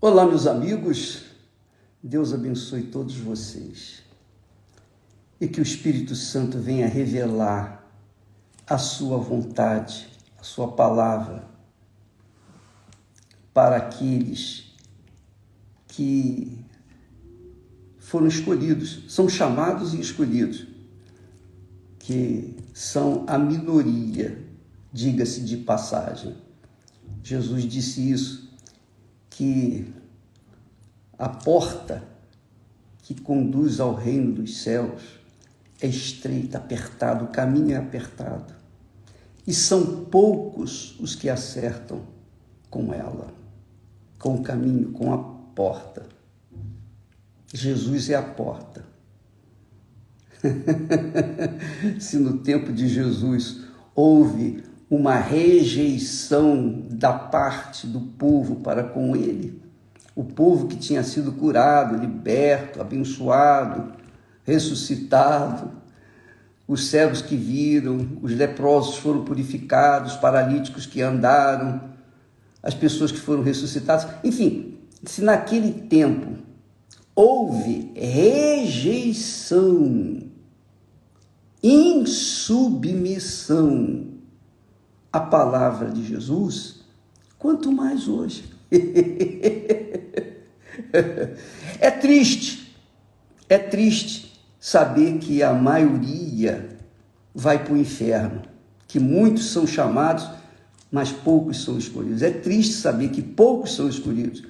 Olá, meus amigos, Deus abençoe todos vocês e que o Espírito Santo venha revelar a sua vontade, a sua palavra para aqueles que foram escolhidos, são chamados e escolhidos, que são a minoria, diga-se de passagem. Jesus disse isso, que a porta que conduz ao reino dos céus é estreita, apertada, o caminho é apertado. E são poucos os que acertam com ela, com o caminho, com a porta. Jesus é a porta. Se no tempo de Jesus houve uma rejeição da parte do povo para com ele, o povo que tinha sido curado, liberto, abençoado, ressuscitado, os cegos que viram, os leprosos foram purificados, os paralíticos que andaram, as pessoas que foram ressuscitadas, enfim, se naquele tempo houve rejeição, insubmissão à palavra de Jesus, quanto mais hoje. É triste saber que a maioria vai para o inferno, que muitos são chamados, mas poucos são escolhidos. É triste saber que poucos são escolhidos.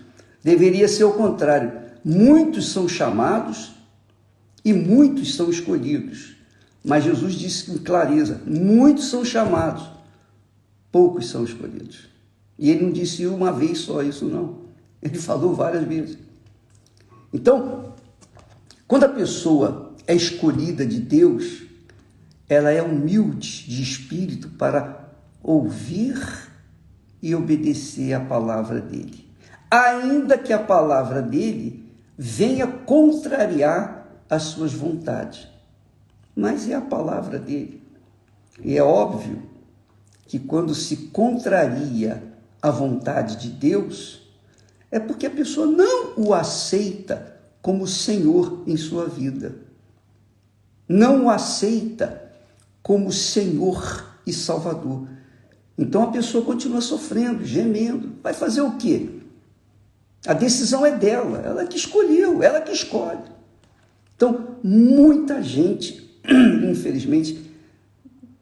Deveria ser o contrário. Muitos são chamados e muitos são escolhidos. Mas Jesus disse com clareza, muitos são chamados, poucos são escolhidos. E ele não disse uma vez só isso, não. Ele falou várias vezes. Então, quando a pessoa é escolhida de Deus, ela é humilde de espírito para ouvir e obedecer a palavra dele. Ainda que a palavra dele venha contrariar as suas vontades. Mas é a palavra dele. E é óbvio que quando se contraria a vontade de Deus, é porque a pessoa não o aceita como Senhor em sua vida. Não o aceita como Senhor e Salvador. Então a pessoa continua sofrendo, gemendo. Vai fazer o quê? A decisão é dela, ela que escolheu, ela que escolhe. Então, muita gente, infelizmente,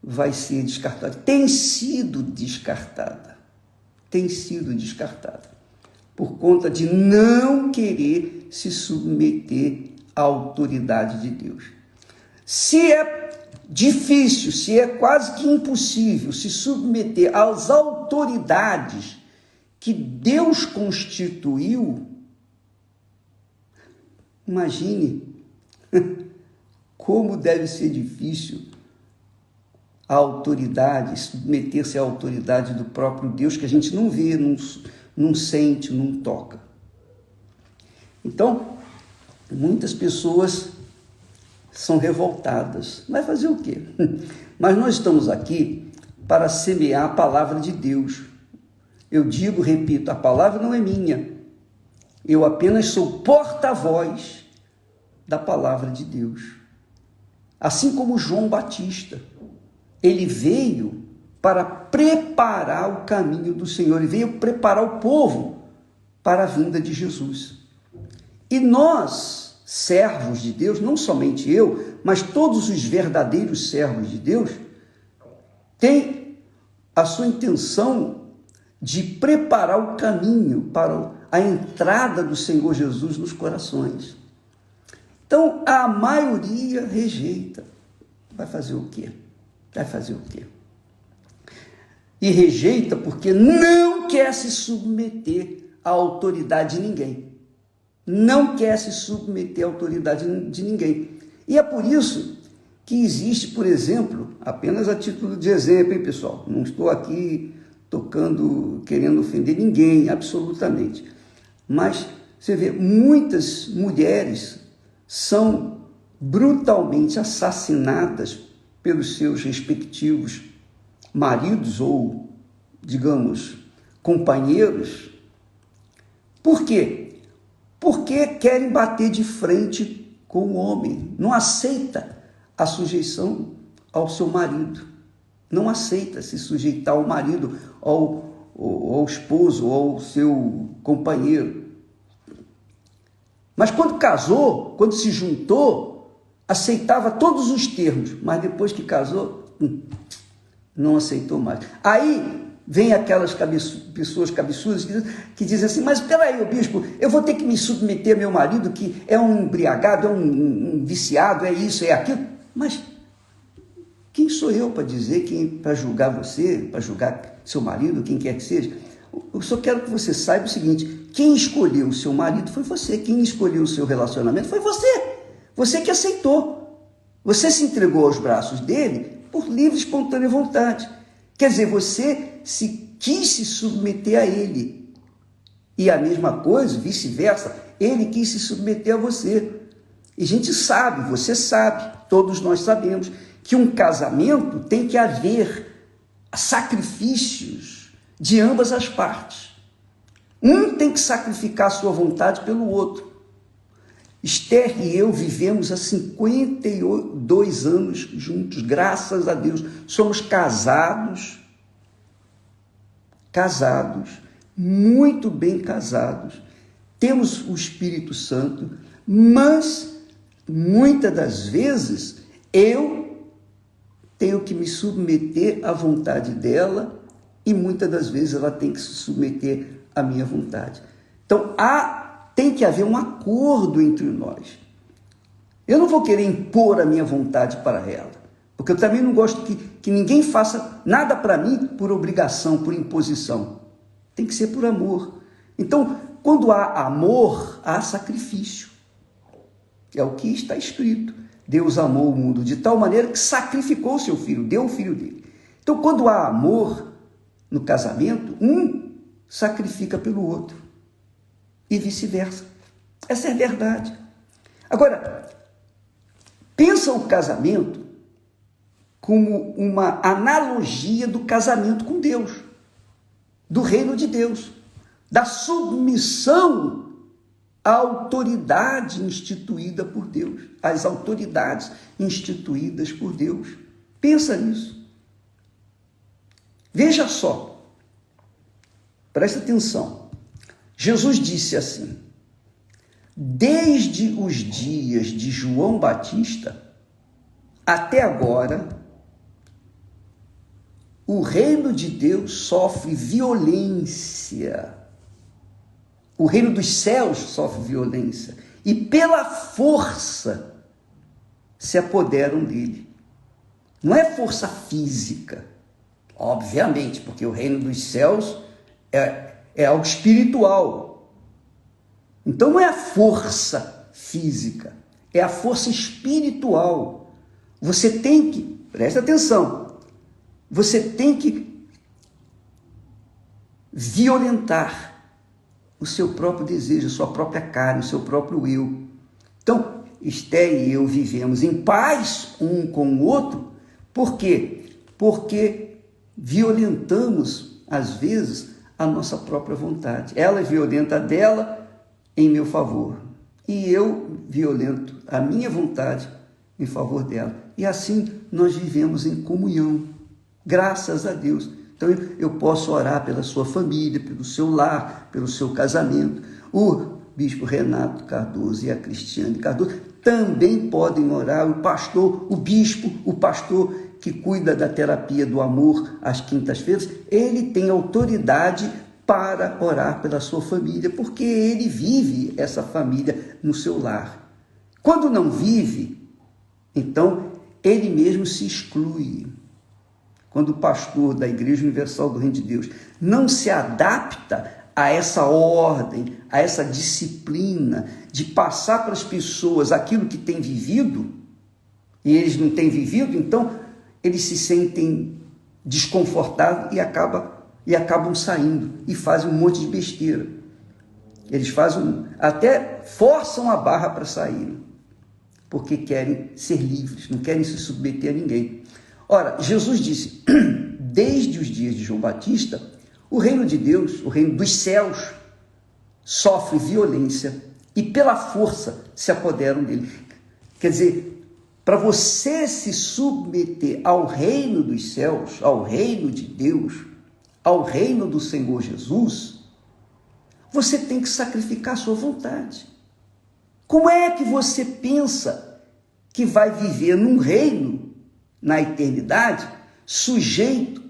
vai ser descartada. Tem sido descartada por conta de não querer se submeter à autoridade de Deus. Se é difícil, se é quase que impossível se submeter às autoridades que Deus constituiu, imagine como deve ser difícil a autoridade, submeter-se à autoridade do próprio Deus, que a gente não vê, não sente, não toca. Então, muitas pessoas são revoltadas. Vai fazer o quê? Mas nós estamos aqui para semear a palavra de Deus. Eu digo, repito, a palavra não é minha. Eu apenas sou porta-voz da palavra de Deus. Assim como João Batista, ele veio para preparar o caminho do Senhor, ele veio preparar o povo para a vinda de Jesus. E nós, servos de Deus, não somente eu, mas todos os verdadeiros servos de Deus, têm a sua intenção de preparar o caminho para a entrada do Senhor Jesus nos corações. Então, a maioria rejeita. Vai fazer o quê? E rejeita porque não quer se submeter à autoridade de ninguém. Não quer se submeter à autoridade de ninguém. E é por isso que existe, por exemplo, apenas a título de exemplo, hein, pessoal? Não estou aqui querendo ofender ninguém, absolutamente. Mas você vê, muitas mulheres são brutalmente assassinadas pelos seus respectivos maridos ou, digamos, companheiros, Por quê? Porque querem bater de frente com o homem. Não aceita a sujeição ao seu marido. Não aceita se sujeitar ao marido, ao esposo, ou ao seu companheiro. Mas quando casou, quando se juntou, aceitava todos os termos, mas depois que casou, não aceitou mais. Aí vem aquelas pessoas cabeçudas que dizem assim, mas peraí, bispo, eu vou ter que me submeter ao meu marido, que é um embriagado, é um viciado, é isso, é aquilo. Mas quem sou eu para dizer, para julgar você, para julgar seu marido, quem quer que seja? Eu só quero que você saiba o seguinte, quem escolheu o seu marido foi você, quem escolheu o seu relacionamento foi você, você que aceitou, você se entregou aos braços dele por livre e espontânea vontade. Quer dizer, você quis se submeter a ele. E a mesma coisa, vice-versa, ele quis se submeter a você. E a gente sabe, você sabe, todos nós sabemos, que um casamento tem que haver sacrifícios de ambas as partes. Um tem que sacrificar a sua vontade pelo outro. Esther e eu vivemos há 52 anos juntos, graças a Deus. Somos casados, muito bem casados. Temos o Espírito Santo, mas muitas das vezes eu tenho que me submeter à vontade dela e muitas das vezes ela tem que se submeter à minha vontade. Então, tem que haver um acordo entre nós. Eu não vou querer impor a minha vontade para ela, porque eu também não gosto que ninguém faça nada para mim por obrigação, por imposição. Tem que ser por amor. Então, quando há amor, há sacrifício. É o que está escrito. Deus amou o mundo de tal maneira que sacrificou o seu filho, deu o filho dele. Então, quando há amor no casamento, um sacrifica pelo outro. E vice-versa. Essa é a verdade. Agora, pensa o casamento como uma analogia do casamento com Deus, do reino de Deus, da submissão à autoridade instituída por Deus, às autoridades instituídas por Deus. Pensa nisso. Veja só, presta atenção. Jesus disse assim, desde os dias de João Batista até agora, o reino de Deus sofre violência. O reino dos céus sofre violência. E pela força se apoderam dele. Não é força física, obviamente, porque o reino dos céus é algo espiritual. Então não é a força física, é a força espiritual. Você tem que, presta atenção, você tem que violentar o seu próprio desejo, a sua própria carne, o seu próprio eu. Então, Esther e eu vivemos em paz um com o outro. Por quê? Porque violentamos, às vezes, a nossa própria vontade. Ela é violenta dela em meu favor. E eu violento a minha vontade em favor dela. E assim nós vivemos em comunhão. Graças a Deus. Então eu posso orar pela sua família, pelo seu lar, pelo seu casamento. O bispo Renato Cardoso e a Cristiane Cardoso também podem orar. O pastor, o bispo, o pastor que cuida da terapia do amor às quintas-feiras, ele tem autoridade para orar pela sua família, porque ele vive essa família no seu lar. Quando não vive, então ele mesmo se exclui. Quando o pastor da Igreja Universal do Reino de Deus não se adapta a essa ordem, a essa disciplina de passar para as pessoas aquilo que tem vivido, e eles não têm vivido, então eles se sentem desconfortáveis e acabam saindo e fazem um monte de besteira. Eles até forçam a barra para sair, porque querem ser livres, não querem se submeter a ninguém. Ora, Jesus disse, desde os dias de João Batista, o reino de Deus, o reino dos céus, sofre violência e pela força se apoderam dele. Quer dizer, para você se submeter ao reino dos céus, ao reino de Deus, ao reino do Senhor Jesus, você tem que sacrificar a sua vontade. Como é que você pensa que vai viver num reino, na eternidade, sujeita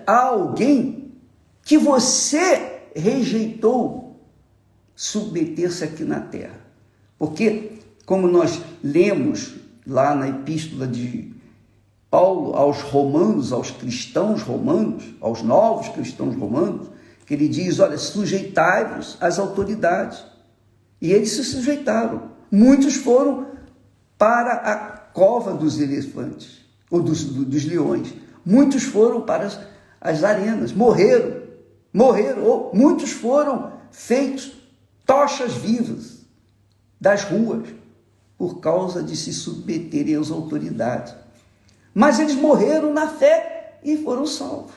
a alguém que você rejeitou submeter-se aqui na terra? Porque, como nós lemos lá na epístola de Paulo aos romanos, aos cristãos romanos, aos novos cristãos romanos, que ele diz, olha, sujeitai-vos às autoridades. E eles se sujeitaram. Muitos foram para a cova dos elefantes, ou dos leões. Muitos foram para as arenas, morreram, ou muitos foram feitos tochas vivas das ruas, por causa de se submeterem às autoridades. Mas eles morreram na fé e foram salvos,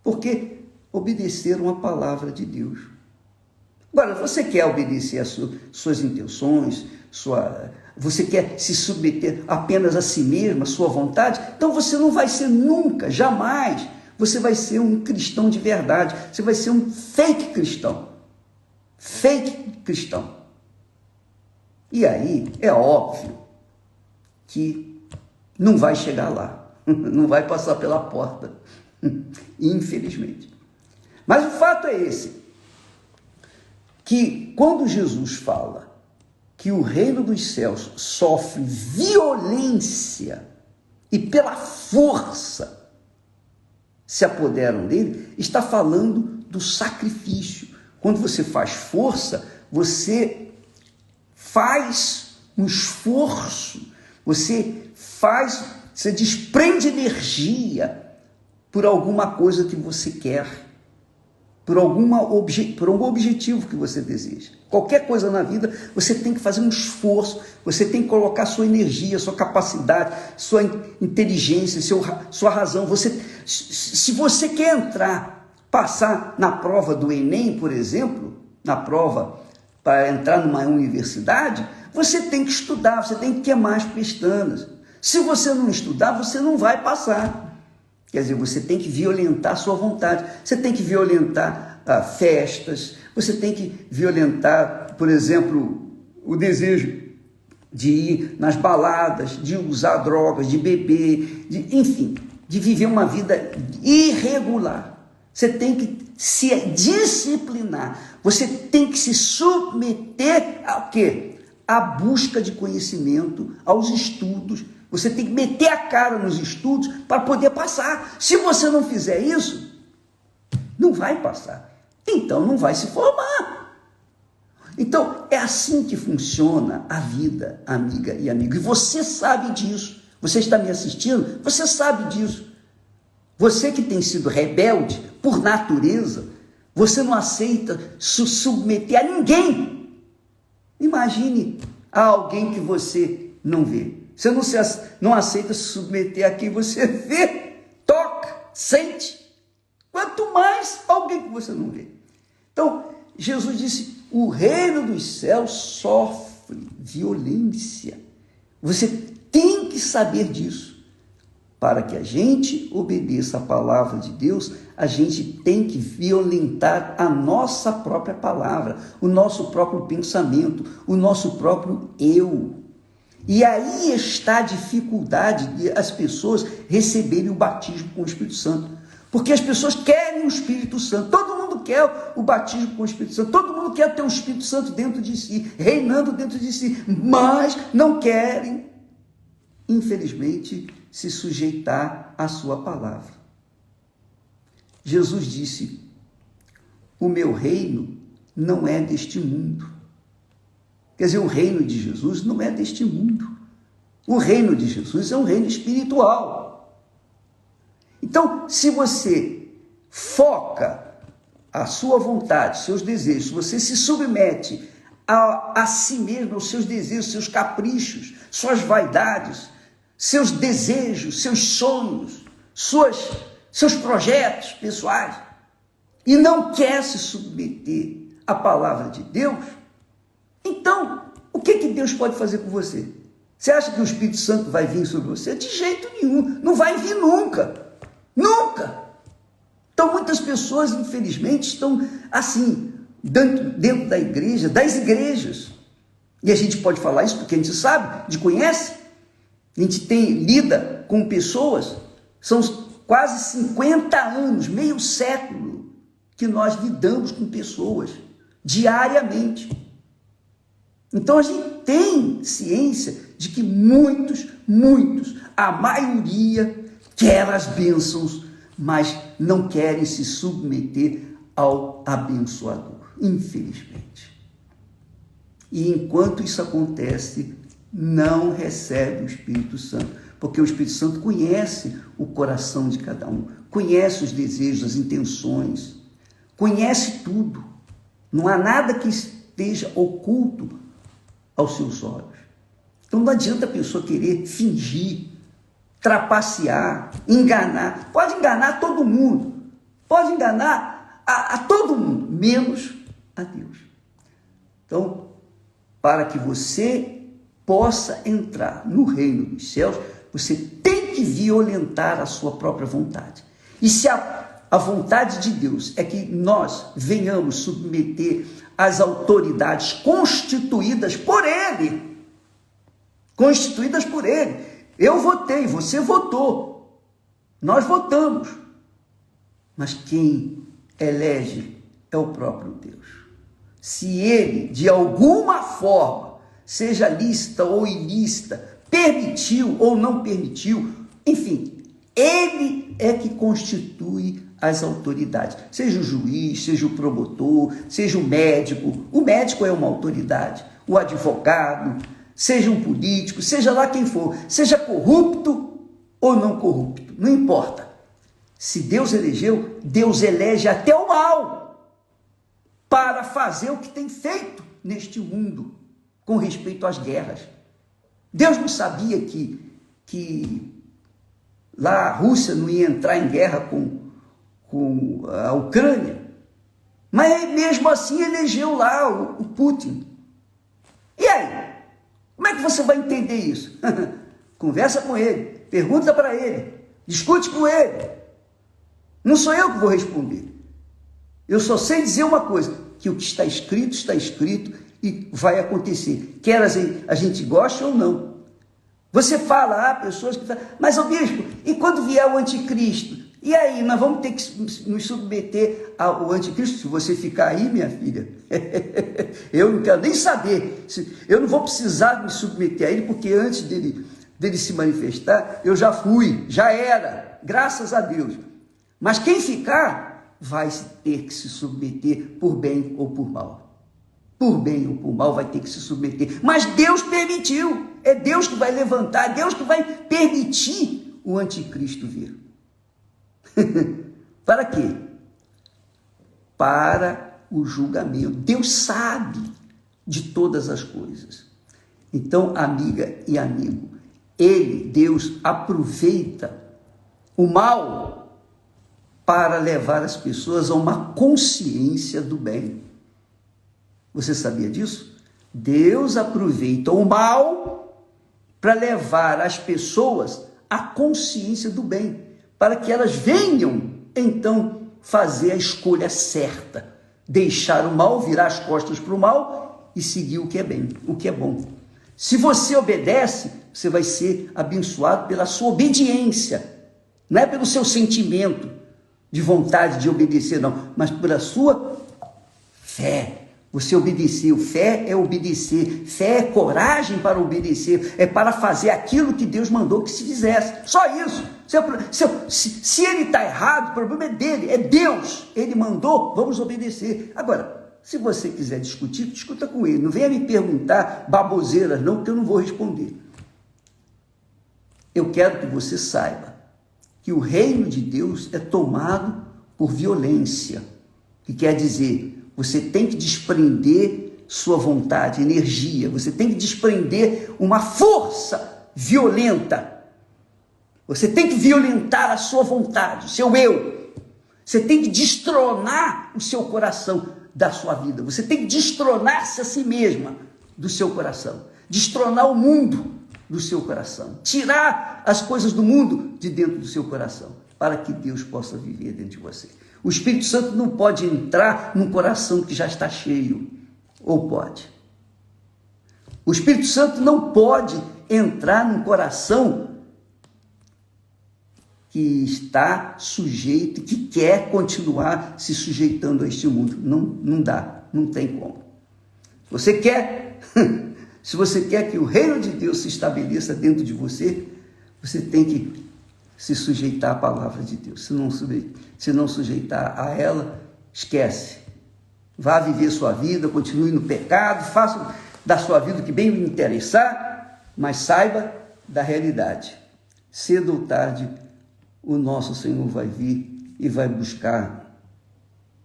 porque obedeceram a palavra de Deus. Agora, você quer obedecer às suas intenções, você quer se submeter apenas a si mesmo, à sua vontade? Então você não vai ser nunca, jamais, você vai ser um cristão de verdade, você vai ser um fake cristão. Fake cristão. E aí, é óbvio que não vai chegar lá, não vai passar pela porta, infelizmente. Mas o fato é esse, que quando Jesus fala que o reino dos céus sofre violência e pela força se apoderam dele, está falando do sacrifício. Quando você faz força, você faz um esforço, você desprende energia por alguma coisa que você quer, por algum objetivo que você deseja. Qualquer coisa na vida, você tem que fazer um esforço, você tem que colocar sua energia, sua capacidade, sua inteligência, sua razão. Se você quer passar na prova do Enem, por exemplo, na prova para entrar numa universidade, você tem que estudar, você tem que queimar as pestanas. Se você não estudar, você não vai passar. Quer dizer, você tem que violentar a sua vontade, você tem que violentar festas, você tem que violentar, por exemplo, o desejo de ir nas baladas, de usar drogas, de beber, enfim, de viver uma vida irregular. Você tem que se disciplinar, você tem que se submeter ao quê? À busca de conhecimento, aos estudos. Você tem que meter a cara nos estudos para poder passar. Se você não fizer isso, não vai passar. Então não vai se formar. Então é assim que funciona a vida, amiga e amigo. E você sabe disso. Você está me assistindo? Você sabe disso. Você que tem sido rebelde por natureza, você não aceita se submeter a ninguém. Imagine a alguém que você não vê. Você não aceita se submeter a quem você vê, toca, sente. Quanto mais alguém que você não vê. Então, Jesus disse, o reino dos céus sofre violência. Você tem que saber disso. Para que a gente obedeça a palavra de Deus, a gente tem que violentar a nossa própria palavra, o nosso próprio pensamento, o nosso próprio eu. E aí está a dificuldade de as pessoas receberem o batismo com o Espírito Santo. Porque as pessoas querem o Espírito Santo, todo mundo quer o batismo com o Espírito Santo, todo mundo quer ter o Espírito Santo dentro de si, reinando dentro de si, mas não querem, infelizmente, se sujeitar à sua palavra. Jesus disse, o meu reino não é deste mundo. Quer dizer, o reino de Jesus não é deste mundo. O reino de Jesus é um reino espiritual. Então, se você foca a sua vontade, seus desejos, se você se submete a si mesmo, aos seus desejos, seus caprichos, suas vaidades, seus desejos, seus sonhos, seus projetos pessoais, e não quer se submeter a palavra de Deus, então, o que Deus pode fazer com você? Você acha que o Espírito Santo vai vir sobre você? De jeito nenhum, não vai vir nunca, nunca. Então, muitas pessoas, infelizmente, estão assim, dentro da igreja, das igrejas. E a gente pode falar isso porque a gente sabe, a gente conhece, a gente lida com pessoas, são quase 50 anos, meio século, que nós lidamos com pessoas diariamente. Então a gente tem ciência de que muitos, a maioria quer as bênçãos, mas não querem se submeter ao abençoador, infelizmente. E enquanto isso acontece, não recebe o Espírito Santo, porque o Espírito Santo conhece o coração de cada um, conhece os desejos, as intenções, conhece tudo. Não há nada que esteja oculto aos seus olhos. Então não adianta a pessoa querer fingir, trapacear, enganar. Pode enganar todo mundo, pode enganar a todo mundo, menos a Deus. Então, para que você possa entrar no reino dos céus, você tem que violentar a sua própria vontade. E se a vontade de Deus é que nós venhamos submeter as autoridades constituídas por Ele, eu votei, você votou, nós votamos, mas quem elege é o próprio Deus. Se Ele, de alguma forma, seja lícita ou ilícita, permitiu ou não permitiu, enfim, Ele é que constitui as autoridades, seja o juiz, seja o promotor, seja o médico é uma autoridade, o advogado, seja um político, seja lá quem for, seja corrupto ou não corrupto, não importa. Se Deus elegeu, Deus elege até o mal para fazer o que tem feito neste mundo com respeito às guerras. Deus não sabia que lá a Rússia não ia entrar em guerra com a Ucrânia, mas mesmo assim elegeu lá o Putin. E aí? Como é que você vai entender isso? Conversa com ele, pergunta para ele, discute com ele. Não sou eu que vou responder. Eu só sei dizer uma coisa, que o que está escrito e vai acontecer, quer a gente goste ou não. Você fala, há pessoas que falam, mas o bispo, e quando vier o anticristo? E aí, nós vamos ter que nos submeter ao anticristo? Se você ficar aí, minha filha, eu não quero nem saber, eu não vou precisar me submeter a ele, porque antes dele se manifestar, eu já era, graças a Deus. Mas quem ficar, vai ter que se submeter por bem ou por mal. Por bem ou por mal vai ter que se submeter. Mas Deus permitiu, é Deus que vai levantar, é Deus que vai permitir o anticristo vir. Para quê? Para o julgamento. Deus sabe de todas as coisas. Então, amiga e amigo, Deus aproveita o mal para levar as pessoas a uma consciência do bem. Você sabia disso? Deus aproveita o mal para levar as pessoas à consciência do bem, para que elas venham, então, fazer a escolha certa, deixar o mal, virar as costas para o mal e seguir o que é bem, o que é bom. Se você obedece, você vai ser abençoado pela sua obediência, não é pelo seu sentimento de vontade de obedecer, não, mas pela sua fé. Você obedeceu, fé é obedecer, fé é coragem para obedecer, é para fazer aquilo que Deus mandou que se fizesse, só isso. Se ele está errado, o problema é dele, é Deus, ele mandou, vamos obedecer. Agora, se você quiser discutir, discuta com ele, não venha me perguntar baboseiras não, porque eu não vou responder. Eu quero que você saiba que o reino de Deus é tomado por violência, que quer dizer, você tem que desprender sua vontade, energia, você tem que desprender uma força violenta, você tem que violentar a sua vontade, o seu eu, você tem que destronar o seu coração, da sua vida. Você tem que destronar-se a si mesma do seu coração. Destronar o mundo do seu coração. Tirar as coisas do mundo de dentro do seu coração, para que Deus possa viver dentro de você. O Espírito Santo não pode entrar num coração que já está cheio. Ou pode? O Espírito Santo não pode entrar num coração que está sujeito, que quer continuar se sujeitando a este mundo. Não dá, não tem como. Você quer, se você quer que o reino de Deus se estabeleça dentro de você, você tem que se sujeitar à palavra de Deus. Se não sujeitar a ela, esquece. Vá viver sua vida, continue no pecado, faça da sua vida o que bem lhe interessar, mas saiba da realidade. Cedo ou tarde, o nosso Senhor vai vir e vai buscar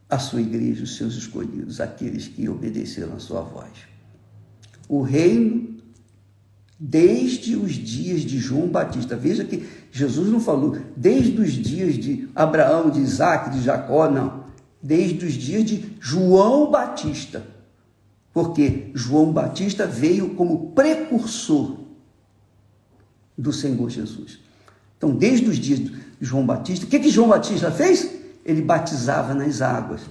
a sua igreja, os seus escolhidos, aqueles que obedeceram a sua voz. O reino, desde os dias de João Batista, veja que Jesus não falou desde os dias de Abraão, de Isaac, de Jacó, não. Desde os dias de João Batista, porque João Batista veio como precursor do Senhor Jesus. Então, desde os dias de João Batista, o que João Batista fez? Ele batizava nas águas,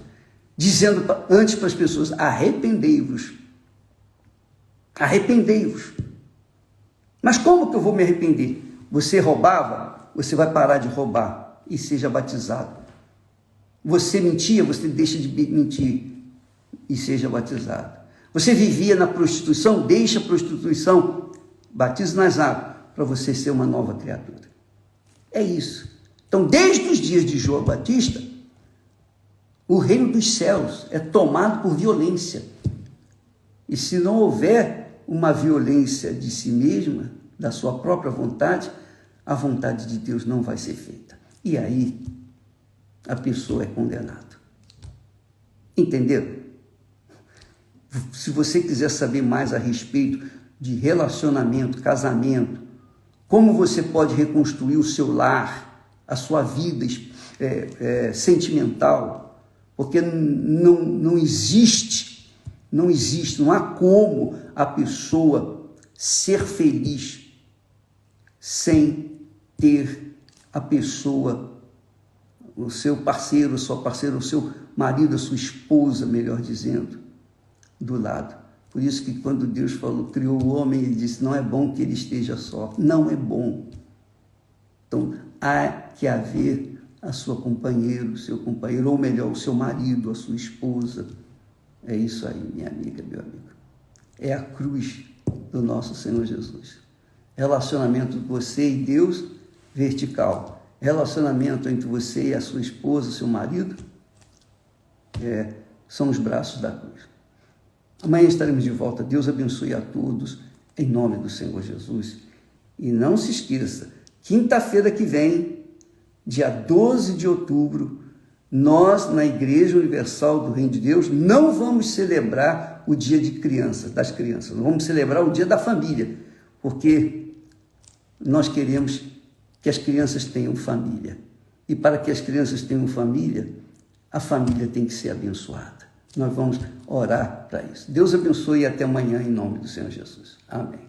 dizendo antes para as pessoas: arrependei-vos. Arrependei-vos. Mas como que eu vou me arrepender? Você roubava? Você vai parar de roubar e seja batizado. Você mentia? Você deixa de mentir e seja batizado. Você vivia na prostituição? Deixa a prostituição, batize nas águas, para você ser uma nova criatura. É isso. Então, desde os dias de João Batista, o reino dos céus é tomado por violência. E se não houver uma violência de si mesma, da sua própria vontade, a vontade de Deus não vai ser feita. E aí, a pessoa é condenada. Entenderam? Se você quiser saber mais a respeito de relacionamento, casamento, como você pode reconstruir o seu lar, a sua vida sentimental, porque não existe, não há como a pessoa ser feliz sem ter a pessoa, o seu parceiro, a sua parceira, o seu marido, a sua esposa, melhor dizendo, do lado. Por isso que quando Deus criou o homem, ele disse: não é bom que ele esteja só. Não é bom. Então, há que haver a sua companheira, o seu companheiro, ou melhor, o seu marido, a sua esposa. É isso aí, minha amiga, meu amigo. É a cruz do nosso Senhor Jesus. Relacionamento entre você e Deus, vertical. Relacionamento entre você e a sua esposa, seu marido, são os braços da cruz. Amanhã estaremos de volta. Deus abençoe a todos, em nome do Senhor Jesus. E não se esqueça, quinta-feira que vem, dia 12 de outubro, nós, na Igreja Universal do Reino de Deus, não vamos celebrar o dia das crianças, não vamos celebrar o dia da família, porque nós queremos que as crianças tenham família. E para que as crianças tenham família, a família tem que ser abençoada. Nós vamos orar para isso. Deus abençoe e até amanhã, em nome do Senhor Jesus. Amém.